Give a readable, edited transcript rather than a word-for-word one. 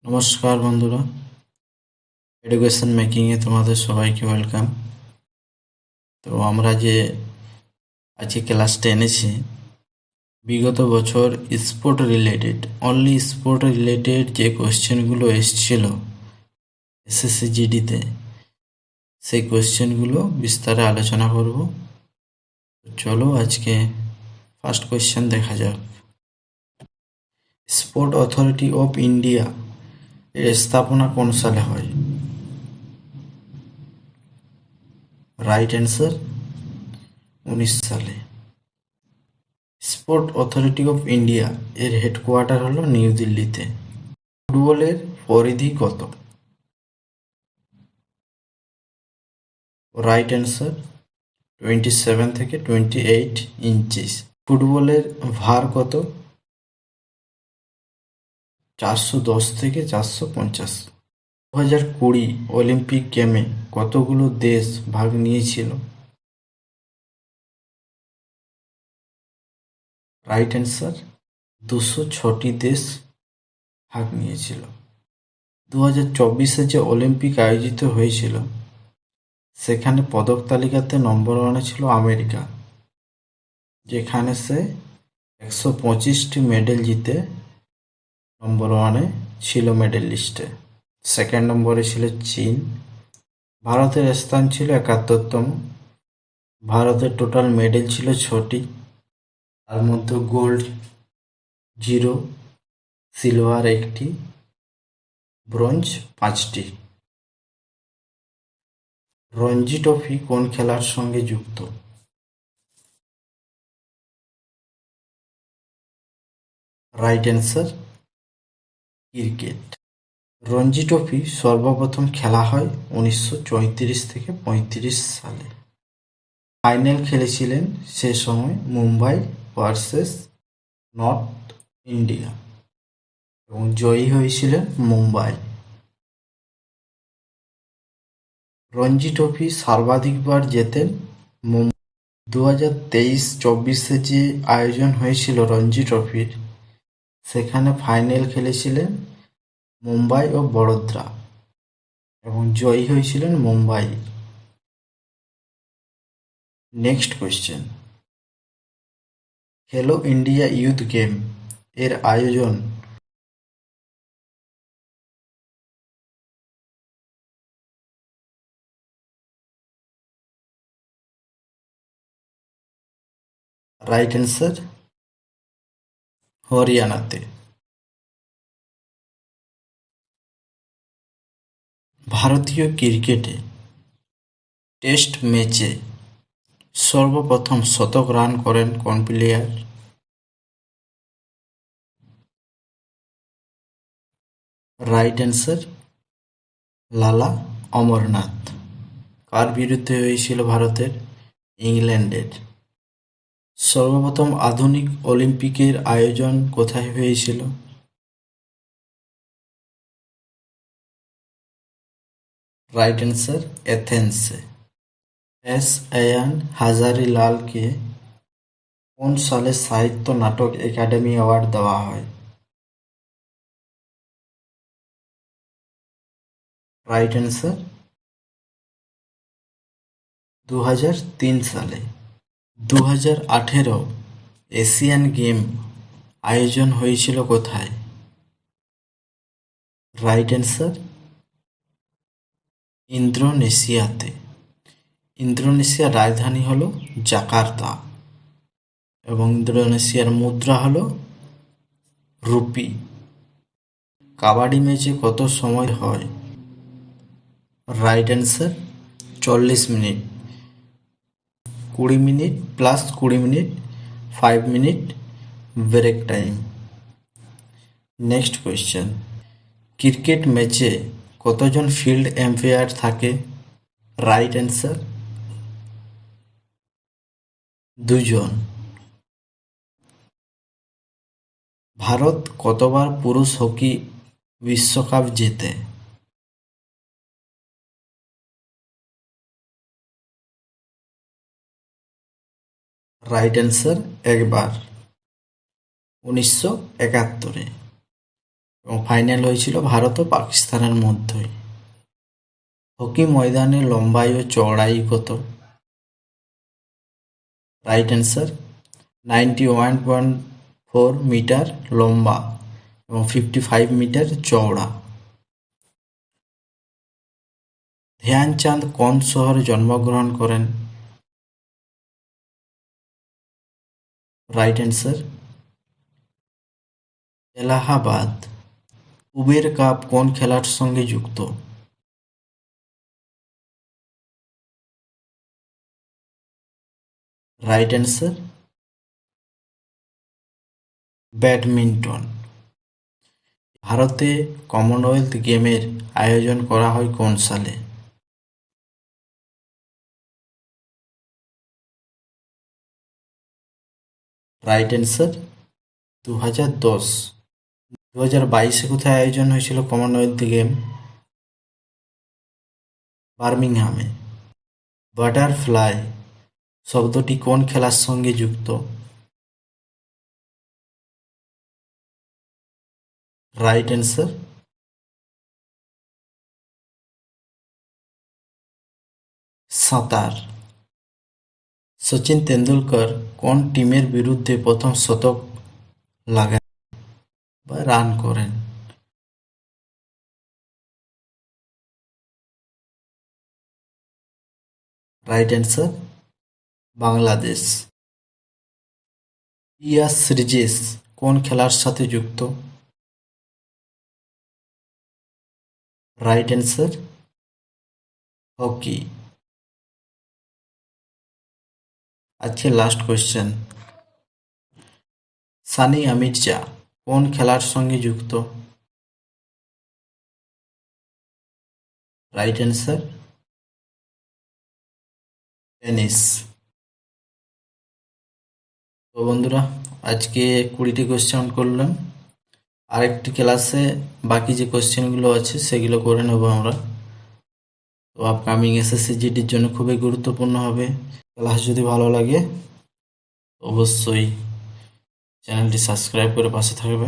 নমস্কার বন্ধুরা, এডুকেশন মেকিংয়ে তোমাদের সবাইকে ওয়েলকাম। তো আমরা যে আজকে ক্লাসটা এনেছি, বিগত বছর স্পোর্ট রিলেটেড যে কোয়েশ্চেনগুলো এসছিল এসএসসি জিডিতে, সেই কোয়েশ্চেনগুলো বিস্তারে আলোচনা করব। তো চলো আজকে ফার্স্ট কোয়েশ্চেন দেখা যাক। স্পোর্ট অথরিটি অফ ইন্ডিয়া এর স্থাপনা কোন সালে হয়? রাইট অ্যান্সার 19 সালে। স্পোর্ট অথরিটি অফ ইন্ডিয়া এর হেডকোয়ার্টার হলো নিউ দিল্লিতে। ফুটবলের পরিধি কত? রাইট অ্যান্সার 27 থেকে 28 ইঞ্চিস। ফুটবলের ভার কত? 410 থেকে 450। 2020 অলিম্পিক গেমে কতগুলো দেশ ভাগ নিয়েছিল? রাইট অ্যান্সার 206টি দেশ ভাগ নিয়েছিল। 2024 যে অলিম্পিক আয়োজিত হয়েছিল, সেখানে পদক তালিকাতে নম্বর ওয়ানে ছিল আমেরিকা, যেখানে সে 125টি মেডেল জিতে নম্বর ওয়ানে ছিল মেডেল লিস্টে। সেকেন্ড নম্বরে ছিল চীন। ভারতের স্থান ছিল 71তম। ভারতের টোটাল মেডেল ছিল 6টি, তার মধ্যে গোল্ড 0, সিলভার 1টি, ব্রোঞ্জ 5টি। রঞ্জি ট্রফি কোন খেলার সঙ্গে যুক্ত? Right answer cricket. Ranji trophy সর্বপ্রথম খেলা হয় 1934 থেকে 35 সালে। ফাইনাল খেলেছিলেন সে সময় মুম্বাই ভার্সেস নর্থ ইন্ডিয়া এবং জয়ী হয়েছিলেন মুম্বাই। রঞ্জি ট্রফি সর্বাধিকবার জেতেন মুম্বাই। 2023-24 যে আয়োজন হয়েছিল রঞ্জি ট্রফির, সেখানে ফাইনাল খেলেছিলেন মুম্বাই ও বড়োদরা এবং জয়ী হয়েছিলেন মুম্বাই। নেক্সট কোয়েশ্চেন, খেলো ইন্ডিয়া ইউথ গেম এর আয়োজন রাইট অ্যান্সার হরিয়ানাতে। ভারতীয় ক্রিকেটে টেস্ট ম্যাচে সর্বপ্রথম শতক রান করেন কোন প্লেয়ার? রাইট অ্যান্সার লালা অমরনাথ। কার বিরুদ্ধে হয়েছিল ভারতের? ইংল্যান্ডের। সর্বপ্রথম আধুনিক অলিম্পিকের আয়োজন কোথায় হয়েছিল? রাইট অ্যান্সার এথেন্সে। এস এয়ান হাজারিলালকে কোন সালে সাহিত্য নাটক একাডেমি অ্যাওয়ার্ড দেওয়া হয়? রাইট অ্যান্সার 2003 সালে। 2018 এশিয়ান গেম আয়োজন হয়েছিল কোথায়? রাইট অ্যান্সার ইন্দোনেশিয়াতে। ইন্দোনেশিয়ার রাজধানী হল জাকার্তা এবং ইন্দোনেশিয়ার মুদ্রা হল রুপি। কাবাডি ম্যাচে কত সময় হয়? Right answer 40 minute. 20 minute plus 20 minute, 5 minute break time. Next question, cricket ম্যাচে কতজন ফিল্ড এম্পায়ার থাকে? রাইট অ্যান্সার 2 জন। ভারত কতবার পুরুষ হকি বিশ্বকাপ জেতে? রাইট অ্যান্সার একবার, 1971-এ। এবং ফাইনাল হয়েছিল ভারত ও পাকিস্তানের মধ্যে। হকি ময়দানের লম্বাই ও চওড়াই কত? রাইট অ্যান্সার 91.4 মিটার লম্বা এবং 55 মিটার চওড়া। ধ্যানচাঁদ কোন শহরে জন্মগ্রহণ করেন? Right answer Allahabad. Uber cup কোন খেলার সঙ্গে যুক্ত? Right answer badminton. ভারতে কমনওয়েলথ গেমের আয়োজন করা হয় কোন সালে? Right answer 2010। 2022 কোথায় আয়োজন হয়েছিল কমনওয়েলথ গেম? বার্মিংহামে। বাটারফ্লাই শব্দটি কোন খেলার সঙ্গে যুক্ত? রাইট অ্যান্সার সাঁতার। সচিন তেন্ডুলকর কোন টিমের বিরুদ্ধে প্রথম শতক লাগান বা রান করেন? Right answer Bangladesh. ইয়াস রিজেস কোন খেলার সাথে যুক্ত? Right answer hockey. আজকে লাস্ট কোয়েশ্চেন, সানিয়া মির্জা কোন খেলার সঙ্গে যুক্ত? Right answer tennis. তো বন্ধুরা আজকে 20টি কোয়েশ্চেন করলাম। আরেকটি ক্লাসে বাকি যে কোয়েশ্চেনগুলো আছে সেগুলো করে নেব আমরা। তো আপকামিং এসএসসি জিডির জন্য খুবই গুরুত্বপূর্ণ হবে। ক্লাস যদি ভালো লাগে অবশ্যই চ্যানেলটি সাবস্ক্রাইব করে পাশে থাকবে।